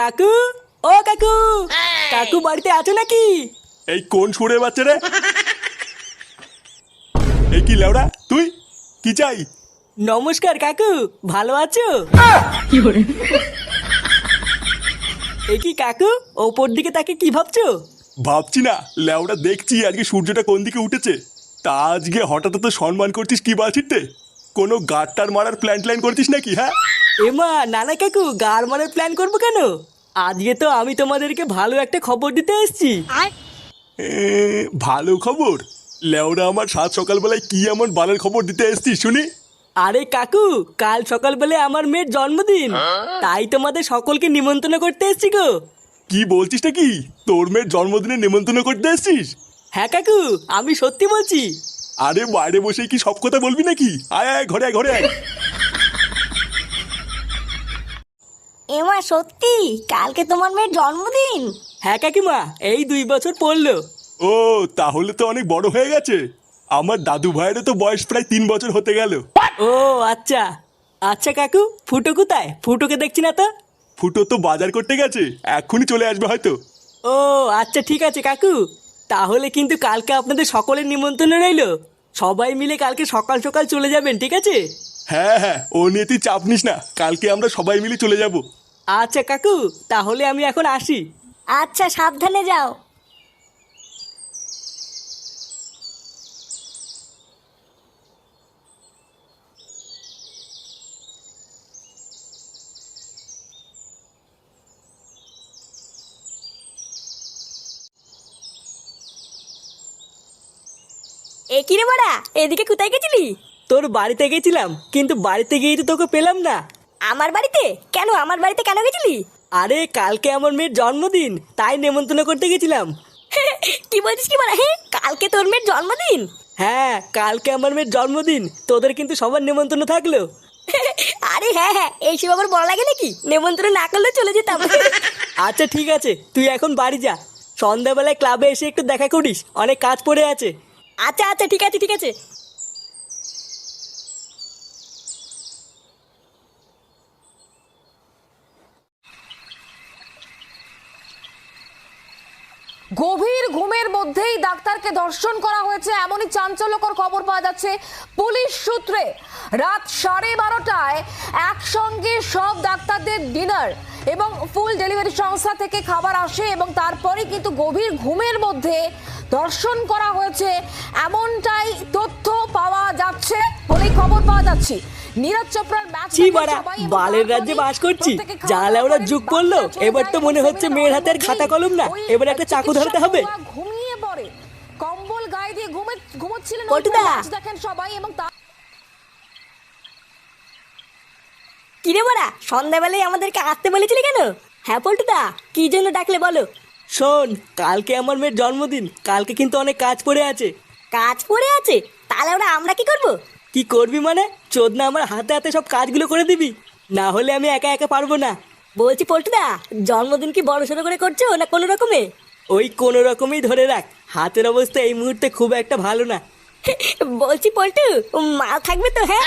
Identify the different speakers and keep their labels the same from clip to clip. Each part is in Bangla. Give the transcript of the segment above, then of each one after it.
Speaker 1: কাকু, ও কাকু, কাকু বাড়িতে আছো নাকি?
Speaker 2: এই কোন সুরে বাচ্চা রে? এই কি লেওড়া তুই? কি চাই?
Speaker 1: নমস্কার কাকু, ভালো আছো? এই কি কাকু, ওপর দিকে তাকে কি ভাবছো?
Speaker 2: ভাবছি না লেওড়া, দেখছি আজকে সূর্যটা কোন দিকে উঠেছে। তা আজকে হঠাৎ তো সম্মান করছিস কি বাছিতে? কোনো গাড়টার মারার প্ল্যান ট্ল্যান করছিস নাকি? হ্যাঁ
Speaker 1: এমা নানা কাকু, গার মারার প্ল্যান করবো কেন? আজকে তো আমি তোমাদেরকে ভালো একটা খবর দিতে এসেছি।
Speaker 2: এ, ভালো খবর? লেওড়া, আমার সাত সকালবেলায় কি এমন বালের খবর দিতে এসছিস শুনি?
Speaker 1: আরে কাকু, কাল সকালবেলায় আমার মেয়ের জন্মদিন, তাই তোমাদের সকলকে নিমন্ত্রণ করতে এসেছি গো।
Speaker 2: কি বলছিস নাকি? তোর মেয়ের জন্মদিনে নেমন্তন্ন করতে এসছিস?
Speaker 1: হ্যাঁ কাকু, আমি সত্যি বলছি।
Speaker 2: আরে বাইরে বসে কি সব কথা বলবি নাকি? আয় আয়, ঘরে আয়, ঘরে আয়।
Speaker 3: এমা সত্যি কালকে তোমার মেয়ের জন্মদিন?
Speaker 1: হ্যাঁ কাকিমা, এই 2 বছর পড়লো।
Speaker 2: ও, তাহলে তো অনেক বড় হয়ে গেছে। আমার দাদু ভাইয়েরও তো বয়স প্রায় 3 বছর হতে গেল।
Speaker 1: ও আচ্ছা। আচ্ছা কাকু, ফুটো কোথায়? ফুটোকে দেখছি না তো।
Speaker 2: ফুটো তো বাজার করতে গেছে, এক্ষুনি চলে আসবে হয়তো।
Speaker 1: ও আচ্ছা, ঠিক আছে কাকু, তাহলে কিন্তু কালকে আপনাদের সকলের নিমন্ত্রণ রইলো। সবাই মিলে কালকে সকাল সকাল চলে যাবেন, ঠিক আছে?
Speaker 2: হ্যাঁ হ্যাঁ, ও নিয়ে তুই চাপ নিস না, কালকে আমরা সবাই মিলে চলে যাব।
Speaker 1: আচ্ছা কাকু, তাহলে আমি এখন আসি।
Speaker 3: আচ্ছা, সাবধানে যাও। এ কি রে বাড়া, এদিকে কোথায় গেছিলি?
Speaker 1: তোর বাড়িতে গেছিলাম, কিন্তু বাড়িতে গিয়েই তো তোকে পেলাম না।
Speaker 3: আমার বাড়িতে কেন? আমার বাড়িতে কেন গেছিলি?
Speaker 1: আরে কালকে আমার মেয়ের জন্মদিন, তাই নেমন্তন্ন করতে গেছিলাম।
Speaker 3: কি বলছিস কি বাড়া? হ্যাঁ, কালকে তোর মেয়ের জন্মদিন?
Speaker 1: হ্যাঁ, কালকে আমার মেয়ের জন্মদিন, তোদের কিন্তু সবার নেমন্তন্ন থাকলো।
Speaker 3: আরে হ্যাঁ হ্যাঁ, এইসব আবার বড় লাগে নাকি? নেমন্ত্রণ না করলে চলে যেতাম।
Speaker 1: আচ্ছা ঠিক আছে, তুই এখন বাড়ি যা। সন্ধ্যাবেলায় ক্লাবে এসে একটু দেখা করিস, অনেক কাজ পড়ে আছে।
Speaker 3: আচ্ছা আচ্ছা, ঠিক আছে ঠিক আছে।
Speaker 4: গভীর ঘুমের মধ্যেই ডাক্তারকে ধর্ষণ করা হয়েছে, এমনই চাঞ্চল্যকর খবর পাওয়া যাচ্ছে পুলিশ সূত্রে। রাত 12:30টায় একসঙ্গে সব ডাক্তারদের ডিনার এবং ফুল ডেলিভারি সংস্থা থেকে খাবার আসে এবং তারপরে কিন্তু গভীর ঘুমের মধ্যে ধর্ষণ করা হয়েছে, এমনটাই তথ্য পাওয়া যাচ্ছে বলেই খবর পাওয়া যাচ্ছে। নীরজ চোপড়ার ম্যাচ
Speaker 1: ছি বাড়া, বালের রাজ্যে বাস করছি, জালে ওরা যুগ পড়লো। এবার তো মনে হচ্ছে মেয়ের হাতে আর খাতা কলম না, এবার একটা চাকু ধরতে হবে।
Speaker 4: ঘুমিয়ে পড়ে, কম্বল গায়ে দিয়ে ঘুমোচ্ছিলেন।
Speaker 3: পটুদা!
Speaker 4: দেখেন সবাই এবং
Speaker 3: কি রে বাড়া, সন্ধ্যাবেলায় আমাদেরকে আসতে বলেছিলি কেন? হ্যাঁ পল্টুদা, কি জন্য ডাকলে বলো?
Speaker 1: শোন, কালকে আমার মেয়ের জন্মদিন, কালকে কিন্তু অনেক কাজ পড়ে আছে।
Speaker 3: কাজ পড়ে আছে? তাহলে ওরা আমরা কি করব?
Speaker 1: কি করবি মানে? চোদনা আমার হাতে হাতে সব কাজগুলো করে দিবি, না হলে আমি একা একা পারবো না।
Speaker 3: বলছি পল্টুদা, জন্মদিন কি বড় সড়ো করে করছো না কোনো রকমে?
Speaker 1: ওই কোনো রকমই ধরে রাখ, হাতের অবস্থা এই মুহূর্তে খুব একটা ভালো না।
Speaker 3: বলছি পল্টু, মাল থাকবে তো? হ্যাঁ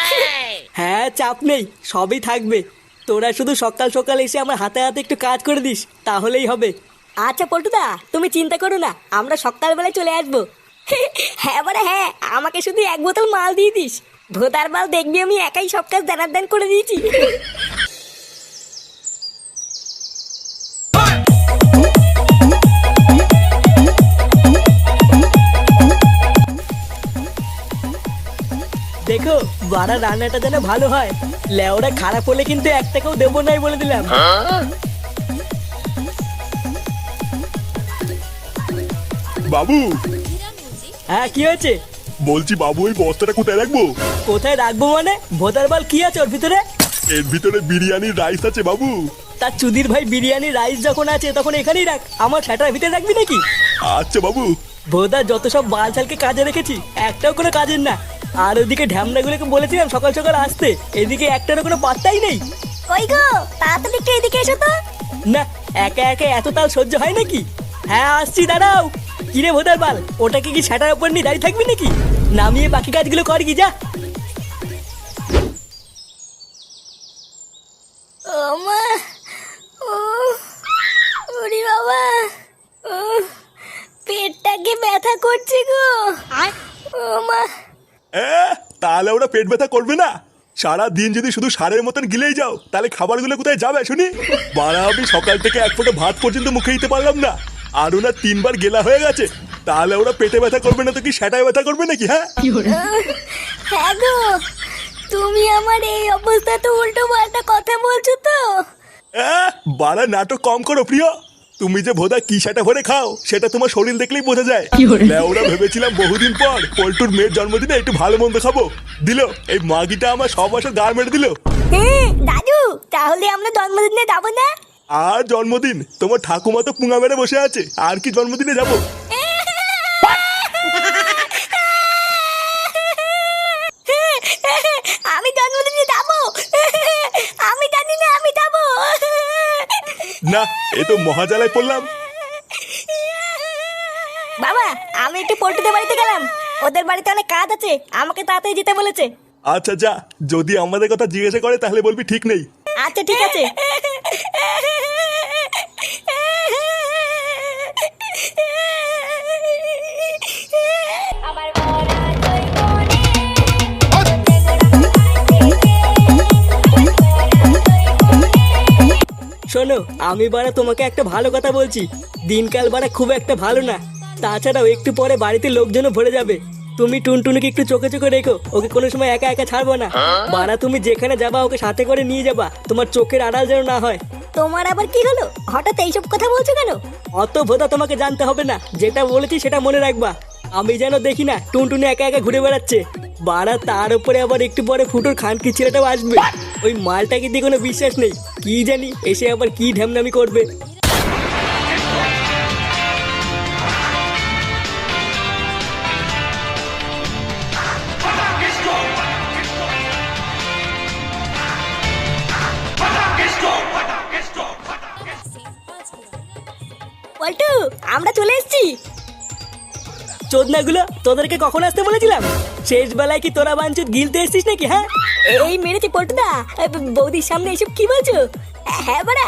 Speaker 1: হ্যাঁ, চাপ নেই, সবই থাকবে। তোরা শুধু সকাল সকাল এসে আমার হাতে হাতে একটু কাজ করে দিস, তাহলেই হবে।
Speaker 3: আচ্ছা পল্টুদা, তুমি চিন্তা করো না, আমরা সকালবেলায় চলে আসবো। হ্যাঁ বারে হ্যাঁ, আমাকে শুধু 1 বোতল মাল দিয়ে দিস। ভোদার মাল দেখবি আমি একাই সব কাজ দান করে দিয়েছি।
Speaker 1: দেখো, বাড়া রান্নাটা যেন ভালো হয়। লেওরা খারাপ হলে কিন্তু 1 টাকাও দেবো নাই বলে দিলাম।
Speaker 2: বাবু,
Speaker 1: হ্যাঁ কি হয়েছে?
Speaker 2: বলছি বাবু, ওই বস্তাটা কোথায় রাখবো?
Speaker 1: কোথায় রাখবো মানে? ভোদার বাল কি আছে ওর ভিতরে?
Speaker 2: এর ভিতরে বিরিয়ানির রাইস আছে বাবু।
Speaker 1: তার চুদির ভাই, বিরিয়ানি রাইস যখন আছে তখন এখানেই রাখ, আমার সেটার ভিতরে রাখবি নাকি?
Speaker 2: আচ্ছা বাবু।
Speaker 1: ভোদা যত সব বাল ছালকে কাজে রেখেছি, একটাও কোনো কাজের না। আর ওদিকে ঢ্যামনাগুলোকে বলেছিলাম সকাল সকাল আসতে, এদিকে একটারও কোনো পাত্তাই নেই।
Speaker 3: কই গো, তাড়াতাড়ি একটু এদিকে এসো তো।
Speaker 1: না, একা একা এত তাল সহ্য হয় নাকি? হ্যাঁ আসছি, দাঁড়াও। কিরে ভোদার বাল, ওটাকে কি সেটার উপর নিয়ে দাঁড়িয়ে থাকবি নাকি? নামিয়ে বাকি কাজগুলো কর কি, যা।
Speaker 3: ও মা, ও
Speaker 2: তাহলে ওরা পেট ব্যথা করবে না? সারা দিন যদি শুধু সারের মতন গিলেই যাও তাহলে খাবারগুলো কোথায় যাবে শুনি? বাড়া, আমি সকাল থেকে এক ফোঁটা ভাত পর্যন্ত মুখে দিতে পারলাম না, আর ওনার 3 বার গেলা হয়ে গেছে। তাহলে ওরা পেটে ব্যথা করবে না তো কি সেটাই ব্যথা করবে নাকি? হ্যাঁ
Speaker 3: হ্যাঁ গো, তুমি আমার এই অবস্থা তো উল্টো পাল্টা কথা বলছো তো।
Speaker 2: বাড়া, নাটক কম করো প্রিয়। তুমি যে ভোদা কি সেটা ভরে খাও সেটা তোমার শরীর দেখলেই বোঝা যায়। ওরা ভেবেছিলাম বহুদিন পর পল্টুর মেয়ের জন্মদিনে একটু ভালো মন্দ খাবো, দিল এই মাগিটা আমার সব বছর গা মেরে দিল।
Speaker 3: দাদু, তাহলে আমরা জন্মদিনে যাবো না?
Speaker 2: আর জন্মদিন? তোমার ঠাকুমা তো পুঙা মেরে বসে আছে, আর কি জন্মদিনে যাবো?
Speaker 3: আমি জন্মদিনে যাবো, আমি জানি না আমি যাবো।
Speaker 2: না, এ তো মহাজালায় পড়লাম।
Speaker 3: বাবা, আমি একটু পল্টুদের বাড়িতে গেলাম, ওদের বাড়িতে অনেক কাজ আছে, আমাকে তাড়াতাড়ি যেতে বলেছে।
Speaker 2: আচ্ছা যা, যদি আমাদের কথা জিজ্ঞাসা করে তাহলে বলবি ঠিক নেই।
Speaker 3: আচ্ছা ঠিক আছে।
Speaker 1: শোনো, আমি বাড়া তোমাকে একটা ভালো কথা বলছি, দিনকাল বাড়া খুব একটা ভালো না। তাছাড়াও একটু পরে বাড়িতে লোকজনও ভরে যাবে। তুমি টুনটুনিকে একটু চোখে চোখে রেখো, ওকে কোনো সময় একা একা ছাড়বো না। বাড়া, তুমি যেখানে যাবা ওকে সাথে করে নিয়ে যাবা, তোমার চোখের আড়াল যেন না হয়।
Speaker 3: তোমার আবার কি হলো, হঠাৎ এইসব কথা বলছো কেন?
Speaker 1: অত ভোদা তোমাকে জানতে হবে না, যেটা বলেছি সেটা মনে রাখবা। আমি যেন দেখি না টুনটুনি একা একা ঘুরে বেড়াচ্ছে। বাড়া, তার উপরে আবার একটু পরে ফুটোর খানকি ছেলেটাও আসবে। ওই মালটাকে দিয়ে কোনো বিশ্বাস নেই, কি জানি এসে আবার কি ঢ্যামনামি করবে।
Speaker 3: পল্টু, আমরা চলে এসেছি।
Speaker 1: চোদনাগুলো, তোদেরকে কখন আসতে বলেছিলাম? শেষ বেলায় কি তোরা বাঞ্চুত গিলতে এসছিস নাকি? হ্যাঁ,
Speaker 3: এই মেরেছে পল্টুদা, বৌদির সামনে এইসব কি বলছো? হ্যাঁ বাড়া,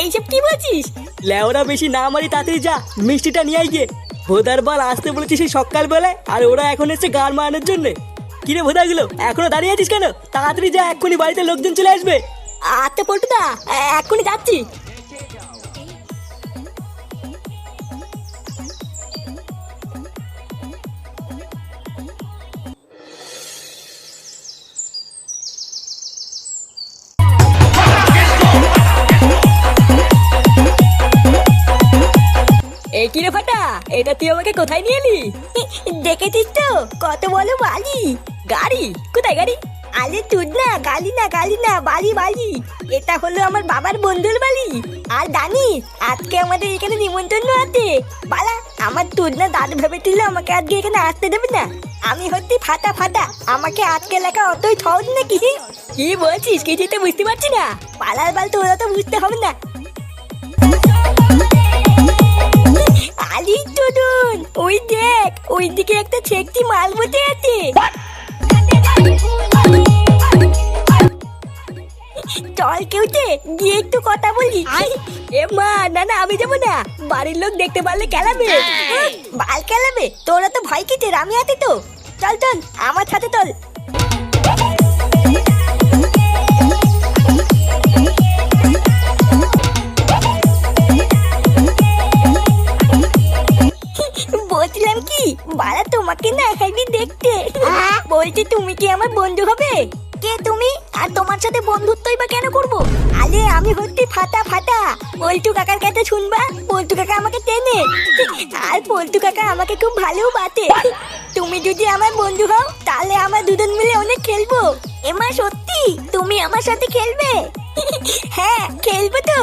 Speaker 3: এইসব কি বলছিস?
Speaker 1: লেওরা বেশি না মারি, তাড়াতাড়ি যা মিষ্টিটা নিয়ে আই গিয়ে। ভোদার বাল আসতে বলেছিস সেই সকাল বেলায়, আর ওরা এখন এসছে গান মারানোর জন্য। কিরে ভোদাগুলো, এখনো দাঁড়িয়ে আছিস কেন? তাড়াতাড়ি যা, এক্ষুনি বাড়িতে লোকজন চলে আসবে।
Speaker 3: আচ্ছা পল্টুদা, এক্ষুনি যাচ্ছি।
Speaker 1: এই কিরে ফাটা, এটা তুই আমাকে কোথায় নিয়ে এলি?
Speaker 3: দেখেছিস তো কত বলো বালি।
Speaker 1: গাড়ি? কোথায় গাড়ি?
Speaker 3: আরে তুই না, গালি না গালি না, বালি বালি। এটা হলো আমার বাবার বন্ধুর বাড়ি। আর জানিস আজকে আমাদের এখানে নিমন্ত্রণ আছে। বালা, আমার তুই না দাদু ভেবেছিল আমাকে আজকে এখানে আসতে দেবে না। আমি হচ্ছি ফাটা ফাটা, আমাকে আজকে লেখা অতই সহজ নাকি?
Speaker 1: কি বলছিস, কিছুই তো বুঝতে পারছি না।
Speaker 3: পালার বাল তোরা তো বুঝতে হবে না। আলি টুডুন, ওই দেখ, ওই দিকে একটা ছেকটি মাল বসে আছে। চল কেউতে গিয়ে একটু কথা বলি।
Speaker 1: এ মা, না না, আমি যাবো না, বাড়ির লোক দেখতে পারলে কেলাবে।
Speaker 3: বাল কেলাবে? তোরা তো ভয় কিসের, আমি আছি তো। চল চল আমার সাথে চল। বলছিলাম কি, বাড়া তোমাকে না খাইবি দেখতে। বলছি তুমি কি আমার বন্ধু হবে? কে তুমি? আর তোমার সাথে বন্ধুত্বই বা কেন করবো? আরে আমি হচ্ছি ফাটা ফাটা। পল্টু কাকার কাছে শুনবা, পল্টু কাকা আমাকে চেনে, আর পল্টু কাকা আমাকে খুব ভালো বাতে। তুমি যদি আমার বন্ধু হও তাহলে আমরা দুজন মিলে অনেক খেলবো। এমা সত্যি তুমি আমার সাথে খেলবে? হ্যাঁ খেলবো তো।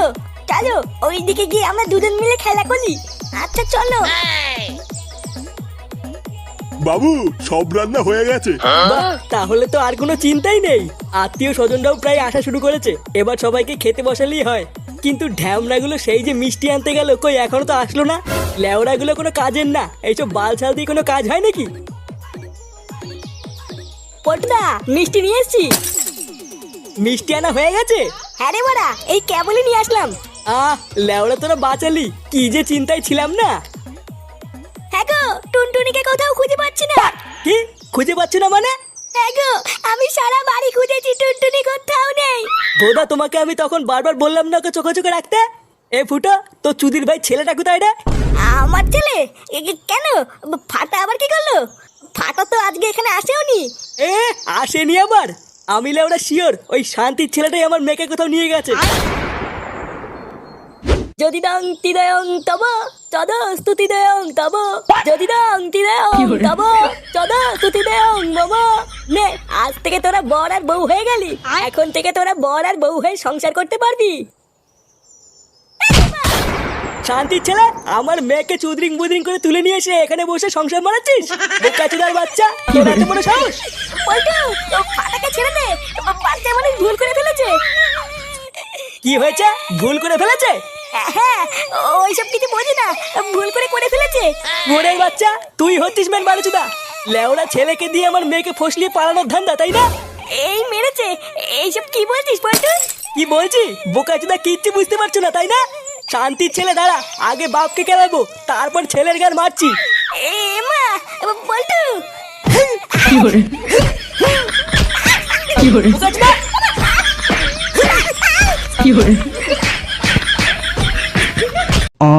Speaker 3: চলো ওইদিকে গিয়ে আমরা দুজন মিলে খেলা করি। আচ্ছা চলো।
Speaker 2: বাবু, সব রান্না হয়ে গেছে।
Speaker 1: বাহ, তাহলে তো আর কোনো চিন্তাই নেই। আত্মীয় স্বজনরাও প্রায় আসা শুরু করেছে, এবার সবাইকে খেতে বসালেই হয়। কিন্তু ঢ্যামনাগুলো সেই যে মিষ্টি আনতে গেল, কই এখনো তো আসলো না। লেওড়াগুলো কোনো কাজের না, এইসব বালছাল দিয়ে কোনো কাজ হয় নাকি?
Speaker 3: পটুদা, মিষ্টি নিয়ে এসছি।
Speaker 1: মিষ্টি আনা হয়ে গেছে?
Speaker 3: হ্যাঁ রে বাড়া, এই কেবলই নিয়ে আসলাম।
Speaker 1: লেওড়া তোরা বাঁচালি, কি যে চিন্তায় ছিলাম না।
Speaker 3: হ্যাঁ গো, টুনটুনিকে কোথাও খুঁজে পাচ্ছি না।
Speaker 1: কি খুঁজে পাচ্ছ না মানে?
Speaker 3: গো, আমি সারা বাড়ি খুঁজেছি, টুনটুনি কোথাও নেই।
Speaker 1: বোধা তোমাকে আমি তখন বারবার বললাম না ওকে চোখে চোখে রাখতে। এ ফুটো, তো চুদির ভাই ছেলেটা কোথায় রে?
Speaker 3: আমার ছেলে? কেন? ফাটা আবার কি করলো? ফাটা তো আজকে এখানে আসেওনি।
Speaker 1: এ আসেনি আবার? আমি লেওরা শিওর ওই শান্তির ছেলেটাই আমার মেয়েকে কোথাও নিয়ে গেছে।
Speaker 3: যদি দং তিদয়ং তব তদ স্তুতি দেয়ং তব, যদি দং তিদয়ং তব তদ স্তুতি দেয়ং মম। নে, আজ থেকে তোরা বর আর বউ হয়ে গেলি। এখন থেকে তোরা বর আর বউ হয়ে সংসার করতে পারবি।
Speaker 1: শান্তির ছেলে, আমার মেয়েকে চুদরিং বুদরিং করে তুলে নিয়ে এসে এখানে বসে সংসার মারাচ্ছিস? বোকাচোদার বাচ্চা, তোর এত বড় সাহস!
Speaker 3: পল্টু, ও ফাটাকে ছেড়ে দে, বাচ্চা মানুষ ভুল করে ফেলেছে।
Speaker 1: কি হয়েছে? ভুল করে ফেলেছে?
Speaker 3: হ্যাঁ, ওইসব কিছু বোঝে না, ভুল করে ফেলেছে।
Speaker 1: ওরে বাচ্চা, তুই হচ্ছিস মেন বালুচুদা। লেওড়া ছেলেকে দিয়ে আমার মেয়েকে ফসলিয়ে পালানোর ধান্দা, তাই না?
Speaker 3: এই মেরেছে, এইসব কি বলছিস পল্টু?
Speaker 1: কি বলছি? বোকাচুদা কিচ্ছু বুঝতে পারছো না, তাই না? শান্তির ছেলে, দাঁড়া, আগে বাপকে কেলাবো, তারপর ছেলের গান মারছি।
Speaker 3: এ মা, পল্টু।
Speaker 1: বোকাচুদা!
Speaker 5: আ